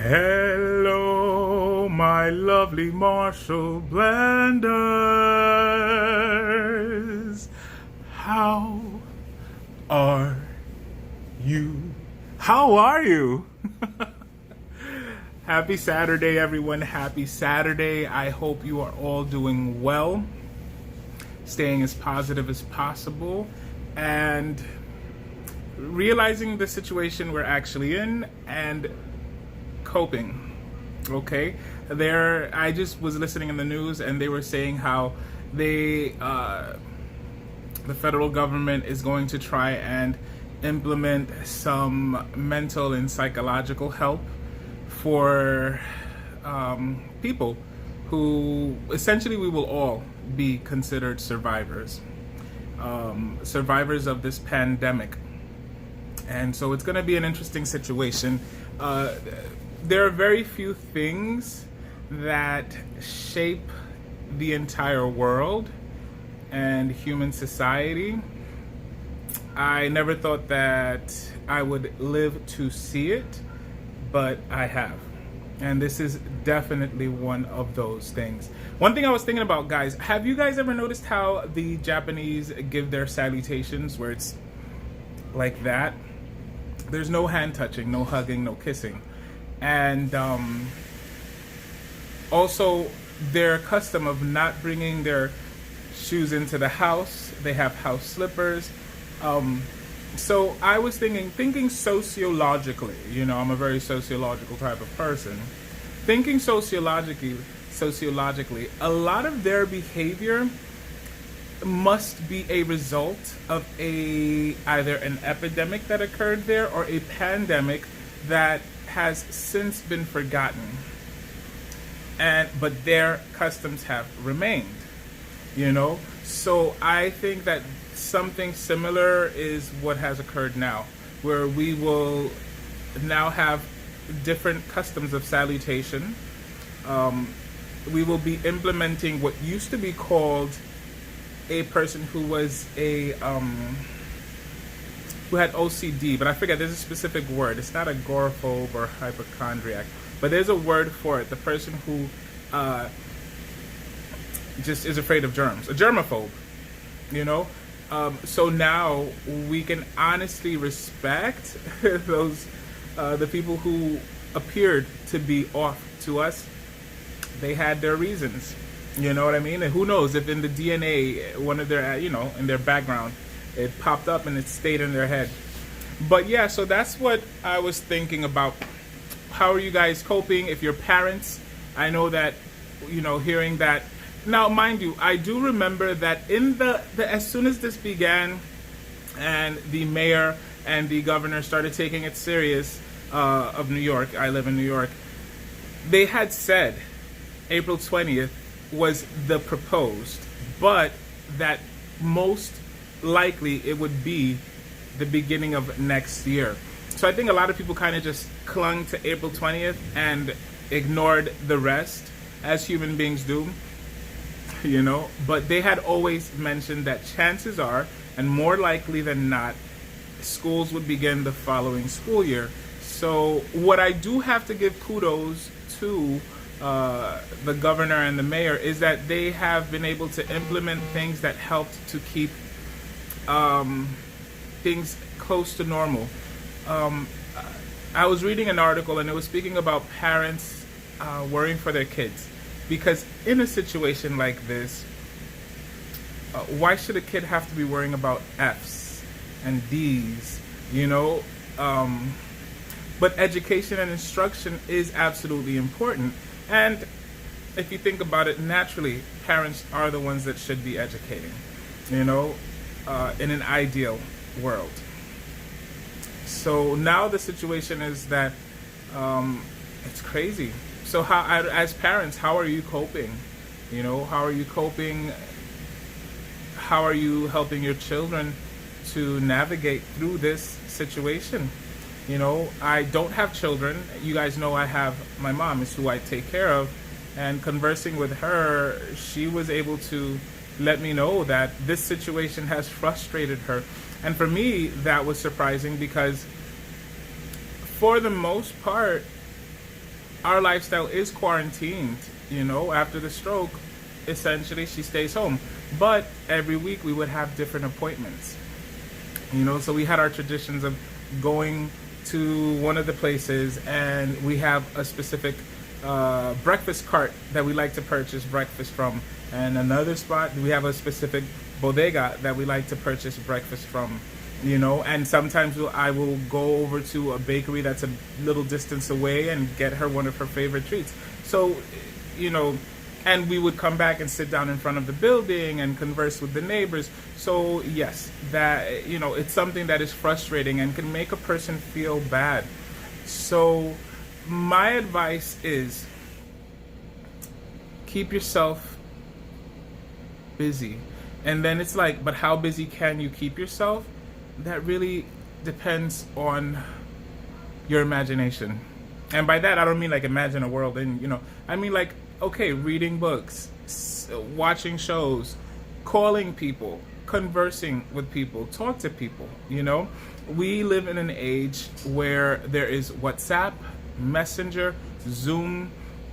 Hello, my lovely Marshall Blenders. How are you? How are you? Happy Saturday, everyone. Happy Saturday. I hope you are all doing well, staying as positive as possible, and realizing the situation we're actually in and coping. Okay, I just was listening in the news and they were saying how the federal government is going to try and implement some mental and psychological help for people who essentially we will all be considered survivors of this pandemic. And so it's going to be an interesting situation. There are very few things that shape the entire world and human society. I never thought that I would live to see it, but I have. And this is definitely one of those things. One thing I was thinking about, guys, have you guys ever noticed how the Japanese give their salutations where it's like that? There's no hand touching, no hugging, no kissing. And also their custom of not bringing their shoes into the house. They have house slippers. So I was thinking sociologically, you know, I'm a very sociological type of person. Thinking sociologically, a lot of their behavior must be a result of either an epidemic that occurred there or a pandemic that has since been forgotten. But their customs have remained, you know? So I think that something similar is what has occurred now, where we will now have different customs of salutation. We will be implementing what used to be called a person who was who had OCD, but I forget, there's a specific word. It's not agoraphobe or hypochondriac, but there's a word for it. The person who just is afraid of germs, a germaphobe, you know? So now we can honestly respect those, the people who appeared to be off to us. They had their reasons, you know what I mean? And who knows if in the DNA, one of their, you know, in their background, it popped up and it stayed in their head. But yeah, so that's what I was thinking about. How are you guys coping? If you're parents, I know that, you know, hearing that. Now, mind you, I do remember that in the as soon as this began and the mayor and the governor started taking it serious of New York, I live in New York, they had said April 20th was the proposed, but that most likely it would be the beginning of next year. So I think a lot of people kind of just clung to April 20th and ignored the rest, as human beings do, you know. But they had always mentioned that chances are, and more likely than not, schools would begin the following school year. So what I do have to give kudos to the governor and the mayor is that they have been able to implement things that helped to keep things close to normal. I was reading an article and it was speaking about parents worrying for their kids, because in a situation like this, why should a kid have to be worrying about F's and D's, you know? But education and instruction is absolutely important. And if you think about it, naturally, parents are the ones that should be educating, you know, in an ideal world. So now the situation is that it's crazy. So how, as parents, how are you coping? You know, how are you coping? How are you helping your children to navigate through this situation? You know, I don't have children. You guys know I have my mom, is who I take care of. And conversing with her, she was able to let me know that this situation has frustrated her. And for me, that was surprising because for the most part, our lifestyle is quarantined. You know, after the stroke, essentially she stays home. But every week we would have different appointments. You know, so we had our traditions of going to one of the places, and we have a specific breakfast cart that we like to purchase breakfast from, and another spot we have a specific bodega that we like to purchase breakfast from. You know, and sometimes I will go over to a bakery that's a little distance away and get her one of her favorite treats. So, you know, and we would come back and sit down in front of the building and converse with the neighbors. So yes, that, you know, it's something that is frustrating and can make a person feel bad. So my advice is keep yourself busy. And then it's like, but how busy can you keep yourself? That really depends on your imagination. And by that, I don't mean like imagine a world and, you know, I mean like, okay, reading books, watching shows, calling people, conversing with people, talk to people, you know. We live in an age where there is WhatsApp, Messenger, Zoom,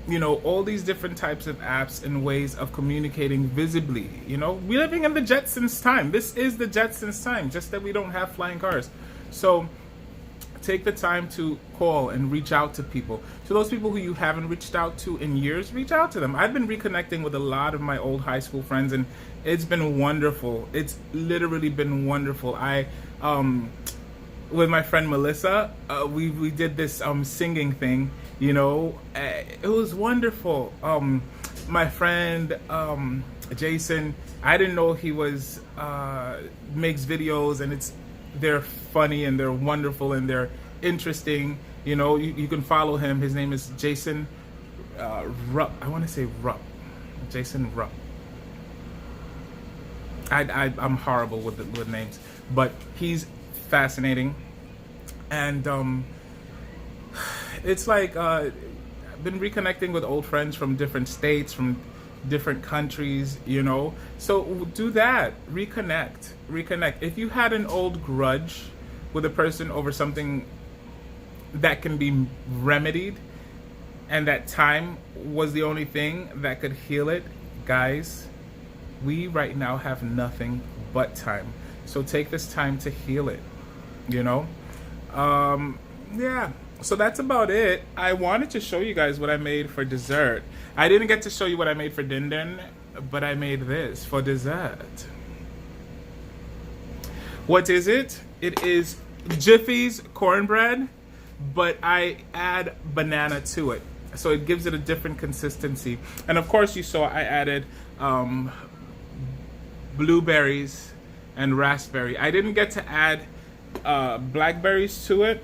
you know, all these different types of apps and ways of communicating visibly. You know, we're living in the Jetsons time. This is the Jetsons time, just that we don't have flying cars. So take the time to call and reach out to people. To those people who you haven't reached out to in years, reach out to them. I've been reconnecting with a lot of my old high school friends, and it's been wonderful. It's literally been wonderful. I with my friend Melissa, we did this singing thing, you know. It was wonderful. My friend Jason, I didn't know he was makes videos, and they're funny and they're wonderful and they're interesting. You know, you can follow him. His name is Jason Rupp. I want to say Rupp. Jason Rupp. I'm horrible with names, but he's fascinating. And it's like I've been reconnecting with old friends from different states, from different countries, you know. So do that. Reconnect. If you had an old grudge with a person over something that can be remedied, and that time was the only thing that could heal it, guys, we right now have nothing but time. So take this time to heal it, you know. Yeah, so that's about it. I wanted to show you guys what I made for dessert. I didn't get to show you what I made for dinner, but I made this for dessert. What is it? It is Jiffy's cornbread, but I add banana to it, so it gives it a different consistency. And of course you saw I added blueberries and raspberry. I didn't get to add blackberries to it,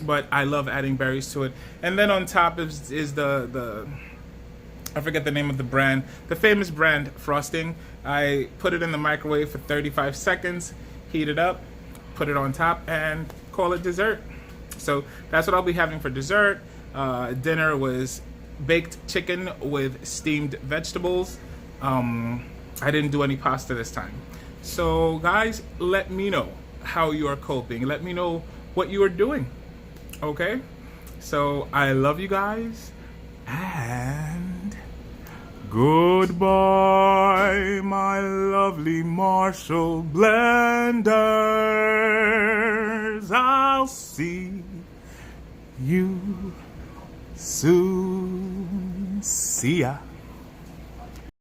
but I love adding berries to it. And then on top is the I forget the name of the brand, the famous brand frosting. I put it in the microwave for 35 seconds, heat it up, put it on top, and call it dessert. So that's what I'll be having for dessert. Dinner was baked chicken with steamed vegetables. I didn't do any pasta this time. So guys, let me know how you are coping. Let me know what you are doing. Okay? So I love you guys, and goodbye, my lovely Marshall blenders. I'll see you soon. See ya.